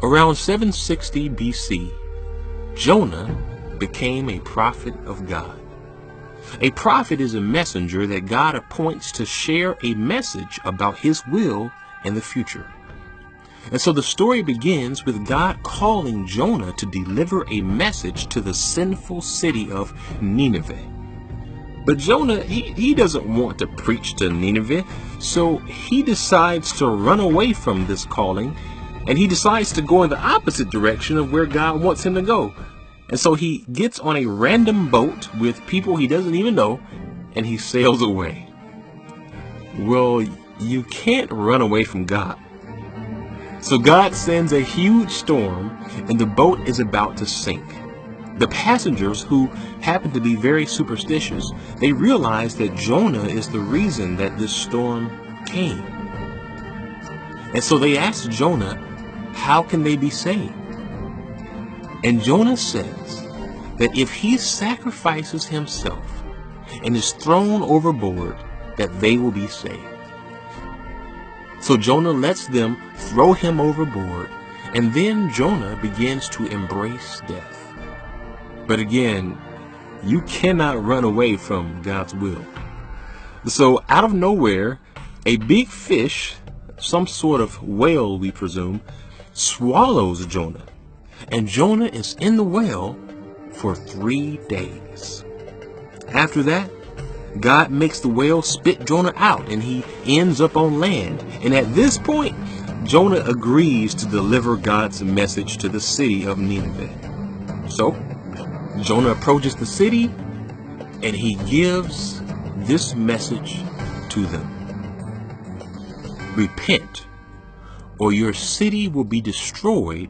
Around 760 BC, Jonah became a prophet of God. A prophet is a messenger that God appoints to share a message about his will in the future. And so the story begins with God calling Jonah to deliver a message to the sinful city of Nineveh. But Jonah, he doesn't want to preach to Nineveh, so he decides to run away from this calling, and he decides to go in the opposite direction of where God wants him to go. And so he gets on a random boat with people he doesn't even know, and he sails away. Well, you can't run away from God. So God sends a huge storm, and the boat is about to sink. The passengers, who happen to be very superstitious, they realize that Jonah is the reason that this storm came. And so they ask Jonah, how can they be saved? And Jonah says that if he sacrifices himself and is thrown overboard, that they will be saved. So Jonah lets them throw him overboard, and then Jonah begins to embrace death. But again, you cannot run away from God's will. So out of nowhere, a big fish, some sort of whale we presume, swallows Jonah. And Jonah is in the whale for 3 days. After that, God makes the whale spit Jonah out, and he ends up on land. And at this point, Jonah agrees to deliver God's message to the city of Nineveh. So Jonah approaches the city, and he gives this message to them. Repent, or your city will be destroyed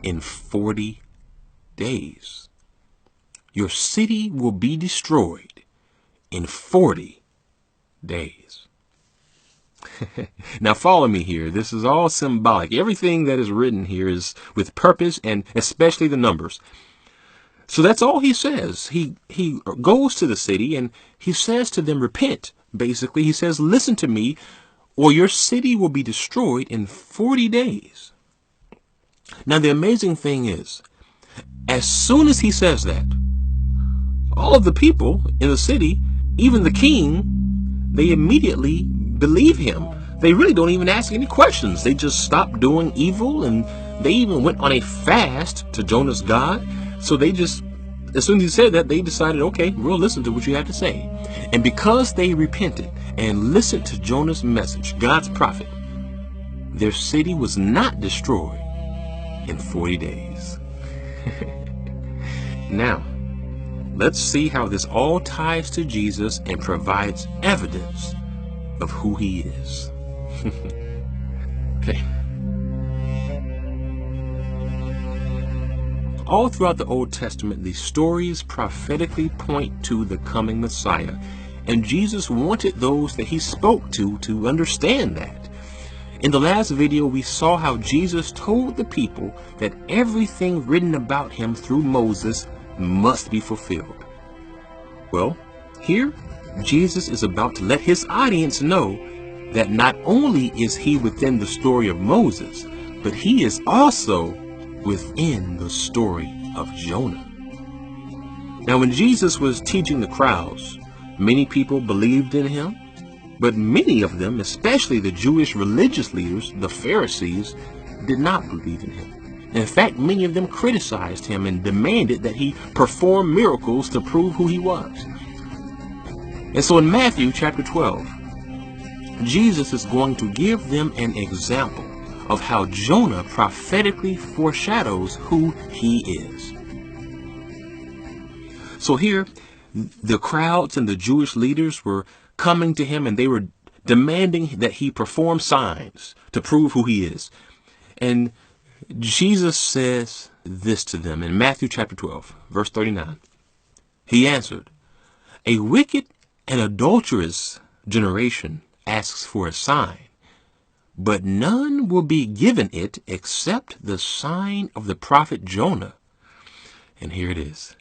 in 40 days. Your city will be destroyed in 40 days. Now follow me here. This is all symbolic. Everything that is written here is with purpose, and especially the numbers. So that's all he says. He goes to the city and he says to them, repent. Basically, he says, listen to me, or your city will be destroyed in 40 days. Now, the amazing thing is, as soon as he says that, all of the people in the city, even the king, they immediately believe him. They really don't even ask any questions. They just stop doing evil, and they even went on a fast to Jonah's God. So they just, as soon as he said that, they decided, okay, we'll listen to what you have to say. And because they repented and listened to Jonah's message, God's prophet, their city was not destroyed in 40 days. Now, let's see how this all ties to Jesus and provides evidence of who he is. Okay. All throughout the Old Testament, these stories prophetically point to the coming Messiah, and Jesus wanted those that he spoke to understand that. In the last video, we saw how Jesus told the people that everything written about him through Moses must be fulfilled. Well, here, Jesus is about to let his audience know that not only is he within the story of Moses, but he is also within the story of Jonah. Now, when Jesus was teaching the crowds, many people believed in him, but many of them, especially the Jewish religious leaders, the Pharisees, did not believe in him. In fact, many of them criticized him and demanded that he perform miracles to prove who he was. And so in Matthew chapter 12, Jesus is going to give them an example of how Jonah prophetically foreshadows who he is. So here, the crowds and the Jewish leaders were coming to him, and they were demanding that he perform signs to prove who he is. And Jesus says this to them in Matthew chapter 12, verse 39. He answered, "A wicked and adulterous generation asks for a sign, but none will be given it except the sign of the prophet Jonah." And here it is.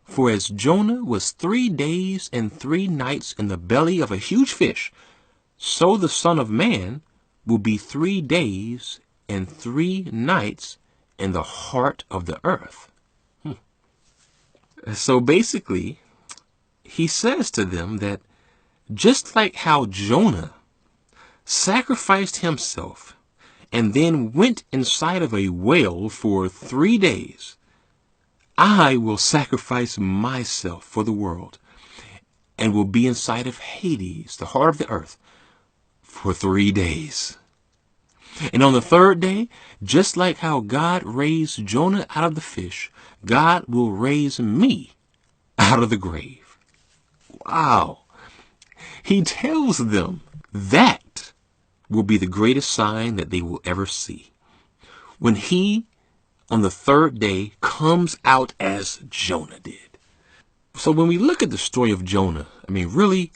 "For as Jonah was 3 days and 3 nights in the belly of a huge fish, so the Son of Man will be 3 days and 3 nights in the heart of the earth. So basically, he says to them that just like how Jonah sacrificed himself and then went inside of a whale for 3 days, I will sacrifice myself for the world and will be inside of Hades, the heart of the earth, for 3 days. And on the 3rd day, just like how God raised Jonah out of the fish, God will raise me out of the grave. Wow. He tells them that will be the greatest sign that they will ever see. When he, on the 3rd day, comes out as Jonah did. So when we look at the story of Jonah, really,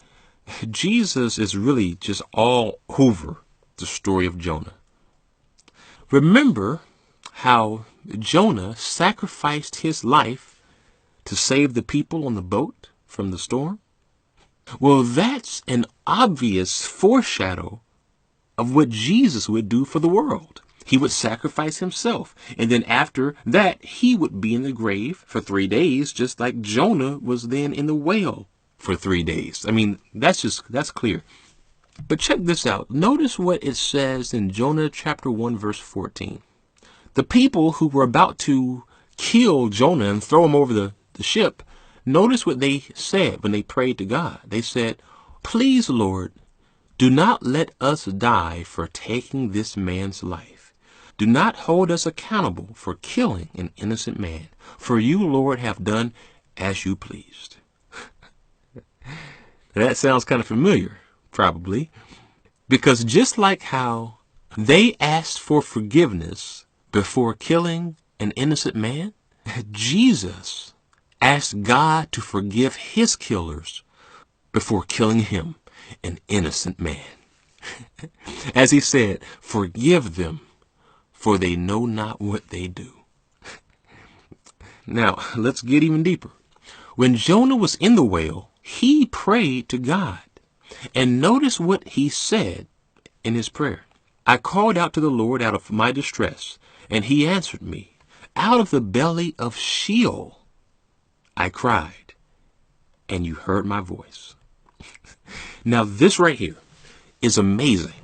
Jesus is really just all over the story of Jonah. Remember how Jonah sacrificed his life to save the people on the boat from the storm? Well, that's an obvious foreshadow of what Jesus would do for the world. He would sacrifice himself, and then after that, he would be in the grave for 3 days, just like Jonah was then in the whale for 3 days. That's clear. But check this out. Notice what it says in Jonah chapter 1, verse 14. The people who were about to kill Jonah and throw him over the ship, notice what they said when they prayed to God. They said, "Please, Lord, do not let us die for taking this man's life. Do not hold us accountable for killing an innocent man. For you, Lord, have done as you pleased." That sounds kind of familiar, probably, because just like how they asked for forgiveness before killing an innocent man, Jesus asked God to forgive his killers before killing him, an innocent man. As he said, "Forgive them, for they know not what they do." Now, let's get even deeper. When Jonah was in the whale, he prayed to God. And notice what he said in his prayer. "I called out to the Lord out of my distress, and he answered me. Out of the belly of Sheol I cried, and you heard my voice." Now this right here is amazing,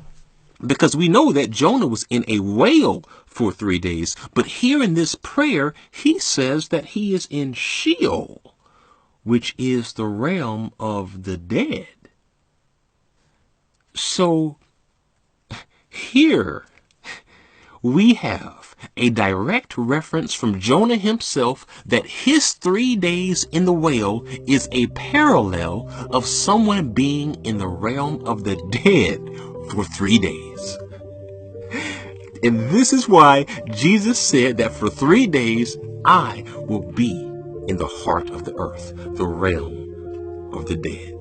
because we know that Jonah was in a whale for 3 days, but here in this prayer, he says that he is in Sheol, which is the realm of the dead. So here we have a direct reference from Jonah himself that his 3 days in the whale is a parallel of someone being in the realm of the dead for 3 days. And this is why Jesus said that for 3 days I will be in the heart of the earth, the realm of the dead.